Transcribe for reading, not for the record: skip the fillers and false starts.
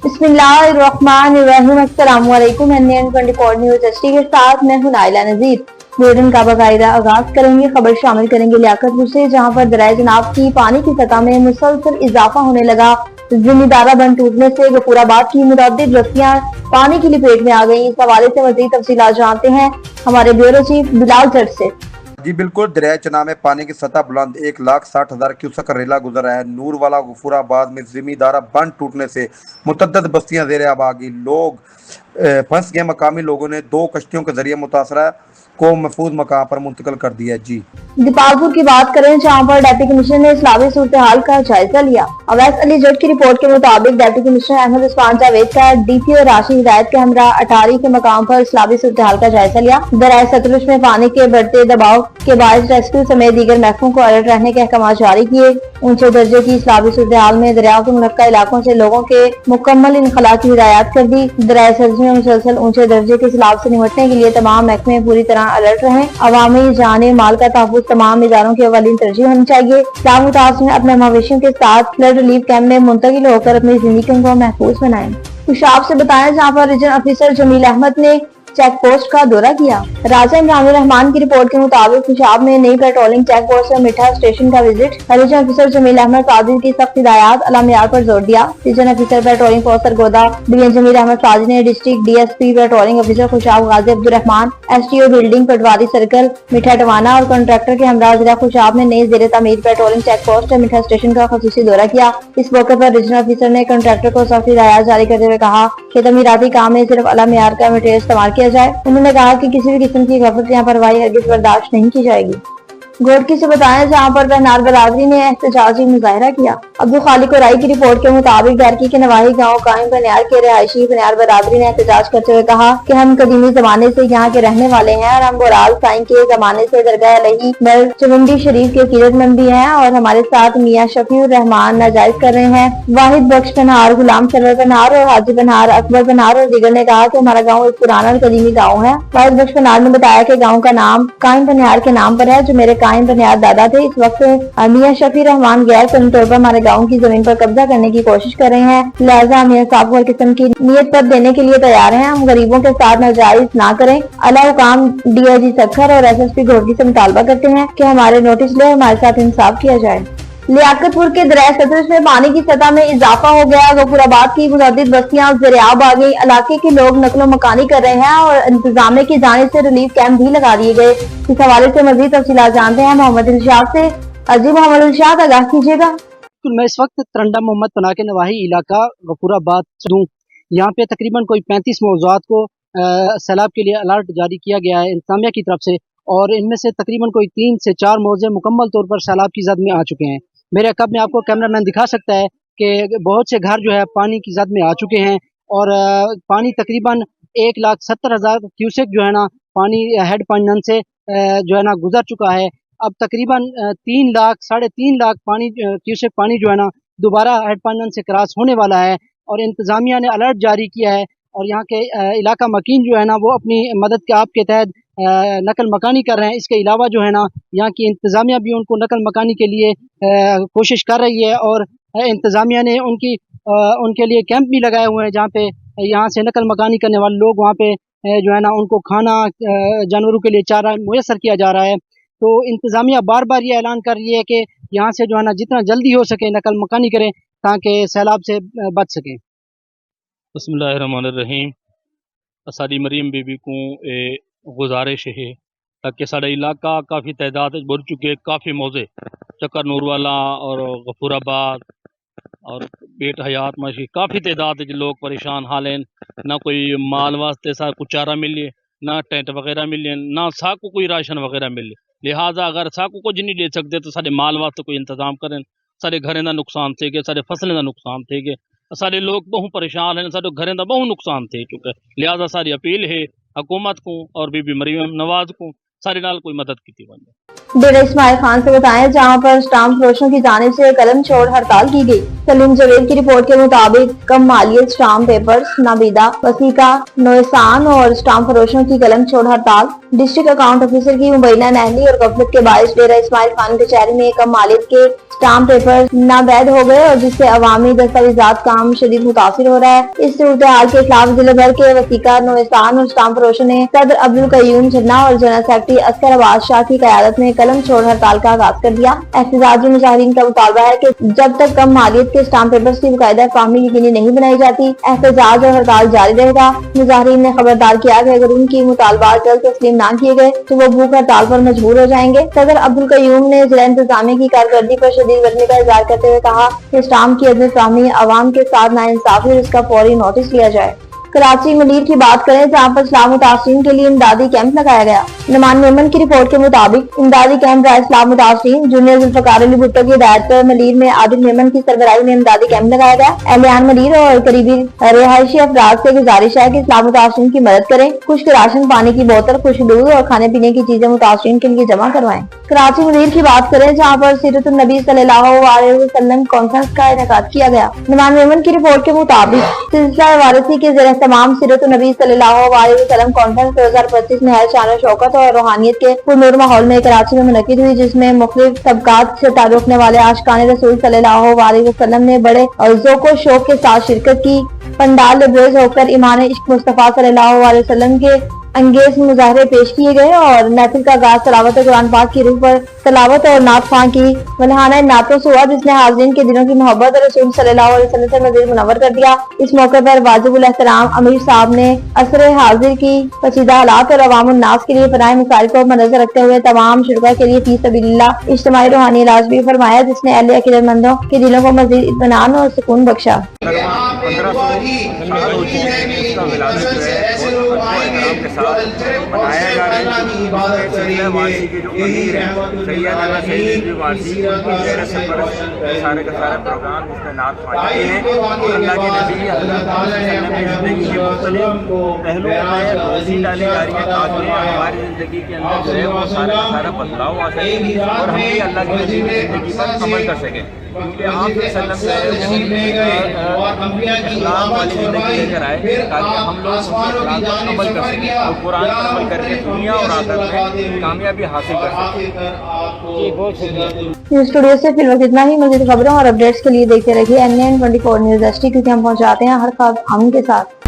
बिस्मिल्लाहिर्रहमानिर्रहीम। अस्सलामु अलैकुम। NN24 न्यूज़ एचडी के साथ मैं हूं नाइला नजीर। बुलेटिन का बाकायदा आगाज करेंगे। खबर शामिल करेंगे लियाकतपुर से, जहां पर दरिया जनाब की पानी की सतह में मुसलसल इजाफा होने लगा। जिम्मेदारा बंद टूटने से गफूराबाद की मुतअद्दिद बस्तियां पानी की लपेट में आ गई। इस हवाले से मजीद तफसीलात जानते हैं हमारे ब्यूरो चीफ बिलाल जट से। जी बिल्कुल, दरिया चनाब में पानी की सतह बुलंद 1,60,000 क्यूसेक रेला गुजर रहा है। नूरवाला गफूराबाद में जिमीदारा बंद टूटने से मुतअद्दिद बस्तियां ज़ेर आब आ गई। लोग फंस गए। मकामी लोगों ने 2 कश्तियों के जरिए मुतासरा को महफूज मकाम पर मुंतकिल कर दिया। जी दीपालपुर की बात करें, जहां पर डिप्टी कमिश्नर ने इस्लामी सूरत हाल का जायजा लिया। अवैस अली जट की रिपोर्ट के मुताबिक डिप्टी कमिश्नर अहमद उस्मान जावेद का DPO राशि हिदायत के हमरा अटारी के मकाम पर इस्लामी सूरत हाल का जायजा लिया। दरिया सतलुज में पानी के बढ़ते दबाव के बायस रेस्क्यू समेत दीगर महकमों को अलर्ट रहने के अहकाम जारी किए। ऊंचे दर्जे की इस्लामी सूरत हाल में दरिया के मुनक्का इलाकों से लोगों के मुकम्मल इनखला की हिदायत कर दी। दरिया सतलुज में मुसलसल ऊंचे दर्जे के सैलाब से निपटने के लिए तमाम महकमे पूरी तरह अलर्ट रहे। अवामी जाने माल का तहफ़्फ़ुज़ तमाम इदारों की अवलीन तरजीह होनी चाहिए। तमाम मुतासिरीन अपने मवेशियों के साथ फ्लड रिलीफ कैंप में मुंतकिल होकर अपनी जिंदगी को महफूज बनाएं। खुशाब से बताया, जहाँ पर रीजन ऑफिसर जमील अहमद ने चेक पोस्ट का दौरा किया। राजा इमरान रहमान की रिपोर्ट के मुताबिक खुशाब में नई पेट्रोलिंग चेक पोस्ट और मिठा स्टेशन का visit. Region officer Jamil Ahmed Qadir की सख्त हिदायत अला मियार पर जोर दिया। Region officer patrolling post Sargodha DN Jamil Ahmed Qadir ने district DSP patrolling officer Khushab Ghazi Abdurrahman, STO building patwari circle Mitha Tiwana और कॉन्ट्रैक्टर के हमरा जिला खुशाब में नई जेर तामीर पेट्रोलिंग चेक पोस्ट और मिठा स्टेशन का खसूसी दौरा किया। इस मौके पर रीजनल ऑफिसर ने कॉन्ट्रैक्टर को सख्त हिदायत जारी करते हुए कहा कि तमीराती काम में सिर्फ अला मियार का मटेरियल इस्तेमाल किया जाए। उन्होंने कहा कि किसी भी किस्म की गफलत या परवाही हरगिज़ बर्दाश्त नहीं की जाएगी। घोटकी से बताया, जहाँ पर बहनार बरादरी ने एहतजाजी मुजाहरा किया। अब्दुल खालिक राई की रिपोर्ट के मुताबिक गारकी के नवाही गांव कायम बनियार के रिहायशी बनियार बरादरी ने एहतजाज करते हुए कहा कि हम कदीमी जमाने से यहाँ के रहने वाले हैं और हम गोराल साईं के जमाने से दरगाह अलही मल चवंडी शरीफ के सीरतमंद भी हैं और हमारे साथ मियाँ शफीउर रहमान नाजायज कर रहे हैं। वाहिद बख्श बनिहार, गुलाम सरवर बनिहार और हाजी बनिहार, अकबर बनिहार और दीगर ने कहा कि हमारा गाँव एक पुराना और कदीमी गाँव है। वाहिद बख्श बनिहार ने बताया कि गाँव का नाम कायम बनिहार के नाम पर है, जो मेरे कायम बनिहार दादा थे। इस वक्त मियाँ शफी रहमान गैर कानूनी तौर पर हमारे गाँव की जमीन पर कब्जा करने की कोशिश कर रहे हैं। लिहाजा मियाँ साहब को हर किस्म की नियत पर देने के लिए तैयार हैं। हम गरीबों के साथ नाजायज ना करें। अला हुकाम DIG सखर और SSP घोटकी से मुतालबा करते हैं कि हमारे नोटिस ले हमारे साथ इंसाफ किया जाए। लियाकतपुर के दरिया सतलुज में पानी की सतह में इजाफा हो गया। गफूराबाद की मुतअद्दिद बस्तियां ज़ेर-ए-आब आ गई। इलाके के लोग नकलो मकानी कर रहे हैं और इंतजामिया की जानिब से रिलीफ कैंप भी लगा दिए गए। इस हवाले से मजीद तफसीलात जानते हैं मोहम्मद इरशाद से। अजी मोहम्मद इरशाद, आगाह कीजिएगा। मैं इस वक्त तरंडा मोहम्मद पनाह के नवाही इलाका गफूराबाद से हूँ। यहाँ पे तकरीबन कोई 35 मौज़ूआत को सैलाब के लिए अलर्ट जारी किया गया है इंतजामिया की तरफ से, और इनमें से तकरीबन कोई 3 से 4 मौज़े मुकम्मल तौर पर सैलाब की जद में आ चुके हैं। मेरे अकब में आपको कैमरामैन दिखा सकता है कि बहुत से घर जो है पानी की जद में आ चुके हैं और पानी तकरीबन 1,70,000 क्यूसेक जो है ना पानी हेड पंजन से जो है ना गुजर चुका है। अब तकरीबन 3 लाख 3.5 लाख पानी क्यूसेक पानी जो है ना दोबारा हेड पंजन से क्रॉस होने वाला है और इंतज़ामिया ने अलर्ट जारी किया है। और यहाँ के इलाका मकीन जो है ना वो अपनी मदद के आप के तहत नकल मकानी कर रहे हैं। इसके अलावा जो है ना यहाँ की इंतज़ामिया भी उनको नकल मकानी के लिए कोशिश कर रही है और इंतज़ामिया ने उनके लिए कैंप भी लगाए हुए हैं, जहाँ पे यहाँ से नकल मकानी करने वाले लोग वहाँ पे जो है ना उनको खाना जानवरों के लिए चारा मुयसर किया जा रहा है। तो इंतज़ामिया बार बार ये ऐलान कर रही है कि यहाँ से जो है ना जितना जल्दी हो सके नकल मकानी करें ताकि सैलाब से बच सकें। बिस्मिल्लाहिर्रहमानिर्रहीम। साडी मरीम बीबी को गुजारिश है ताकि साढ़ा इलाका काफ़ी तादाद बढ़ चुके, काफ़ी मौजे चक्कर नूरवाला और गफूराबाद और बेट हयात माशी काफ़ी तादाद लोग परेशान हाल हैं। ना कोई माल वास्ते सा कुछ चारा मिले, ना टेंट वगैरह मिले, ना साकू कोई राशन वगैरह मिले। लिहाजा अगर साकू कुछ नहीं ले सकते तो साढ़े माल वास्ते कोई इंतजाम करें। साढ़े घरें का नुकसान थे गए, साढ़े फसलें का नुकसान थे गए, सारे लोग बहु परेशान हैं, सारे घरें का बहु नुकसान थे चुका है। लिहाजा सारी अपील है हुकूमत को और बीबी मरीम नवाज को सारे नाल कोई मदद की वजह। डेरा इस्माइल खान से बताएं, जहां पर स्टाम्प फरोशों की जानिब से कलम छोड़ हड़ताल की गई। सलीम जवेद की रिपोर्ट के मुताबिक कम मालियत स्टाम्प पेपर्स, नाबीदा, वसीका, नोएसान और स्टाम्प फरोशों की कलम छोड़ हड़ताल। डिस्ट्रिक्ट अकाउंट ऑफिसर की मुबैना नहली और गफलत के बायस डेरा इस्माइल खान कचहरी में कम मालियत के स्टाम्प पेपर नावैध हो गए और जिससे अवामी दस्तावेजात काम शदीद मुतासिर हो रहा है। इस सूरत हाल के खिलाफ जिले भर के वसीका, नोएसान और स्टाम्प फरोशों ने सदर अब्दुल कयूम झन्ना और general secretary Oscar Abbas Shah की क़यादत में कलम छोड़ हड़ताल का आगाज कर दिया। एहतजाजी मुजाहिरीन का मुतालबा है कि जब तक कम मालियत के स्टाम्प पेपर्स की बाकायदा फहमी यकीनी नहीं बनाई जाती, एहतजाज और हड़ताल जारी रहेगा। मुजाहिरीन ने खबरदार किया कि अगर उनकी मुतालबात जल्द तस्लीम न किए गए तो वो भूख हड़ताल पर मजबूर हो जाएंगे। सदर अब्दुल कयूम ने जिला इंतजामिया की कारकर्दगी पर शदीद गर्मी का इजहार करते हुए कहा कि स्टाम्प की अदम फहमी अवाम के साथ नाइंसाफी और इसका फौरी नोटिस लिया जाए। कराची मंडीर की बात करें, जहां पर इस्लाम मुतासरीन के लिए इमदादी कैंप लगाया गया। नुमान मेमन की रिपोर्ट के मुताबिक इमदादी कैंप राय इस्लाम मुतासरीन जूनियर जुल्फकार अली भुट्टो की हिदायत पर मलीर में आदिल मेमन की सरबराही में इमदादी कैंप लगाया गया। एहलियान मलीर और करीबी रिहायशी अफराद से गुजारिश है कि इस्लाम मुतासरीन की मदद करें। खुश्क राशन, पानी की बोतल, खुश्क दूध और खाने पीने की चीजें मुतासरीन के लिए जमा करवाएं। कराची मंडीर की बात करें, जहाँ पर सीरत नबी सल्लल्लाहु अलैहि वसल्लम कॉन्फ्रेंस का इनेकाद किया गया। नुमान मेमन की रिपोर्ट के मुताबिक सिलसिला वारसी के ज़रिए तमाम सीरत नबी सल्लल्लाहु अलैहि वसल्लम कॉन्फ्रेंस 2025 में है शान शौकत और रूहानियत के पुरनूर माहौल में कराची में मुनक्किद हुई, जिसमें मुख्तलिफ तबकात से ताल्लुक रखने वाले आशिकाने रसूल सल्लल्लाहु अलैहि वसल्लम ने बड़े ज़ौक़ व शौक के साथ शिरकत की। पंडाल लबरेज होकर ईमान इश्क मुस्तफा सल्लल्लाहु अलैहि वसल्लम के अंगेज मुजाहरे पेश किए गए और महफिल का आगाज तलावत कुरान पाक की रूह पर तलावत और नात ख़्वां की मलहाना नातों से हुआ, जिसने हाज़रीन के दिलों की मोहब्बत रसूल सल्लल्लाहु अलैहि वसल्लम से मज़ीद मुनव्वर कर दिया। इस मौके पर वाजिबुल एहतराम अमीर साहब ने असर हाजिर की पसीदा हालात और अवामुन नास के लिए फराए मसाइल को मद्देनजर रखते हुए तमाम शुरका के लिए फी सबिलिल्लाह इज्तिमाई रूहानी इलाज भी फरमाया, जिसने अहले अकीदतमंदों के दिलों को मज़ीद इत्मीनान और सुकून बख्शा। बताया जा रहा है कि सैयद वासी के जो अमीर हैं सैयद अला सैयद वासी उनकी ज़ियारत से पर सारे का सारा प्रोग्राम उसमें नात ख्वानी है और अल्लाह के नबी हज़रत की ज़िंदगी के मुख्तलिफ पहलुओं में रोशनी डाली जा रही है ताकि हमारी ज़िंदगी के अंदर जो है वो सारा का सारा बदलाव आ सके और हम भी अल्लाह के नबी की ज़िंदगी पर अमल कर सकें, क्योंकि आप वसल्लम से इस्लाम वाली ज़िंदगी लेकर आए ताकि हम लोग उसके इस्लाम पर अमल कर सकें और कुरान पर अमल करके दुनिया और आखिरत में कामयाबी हासिल कर सकें। जी बहुत शुक्रिया। स्टूडियो से फिलहाल इतना ही। मज़ीद खबरों और अपडेट्स के लिए देखते रहिए NN 24 न्यूज़ HD, क्योंकि हम पहुंचाते हैं हर खबर हम के साथ।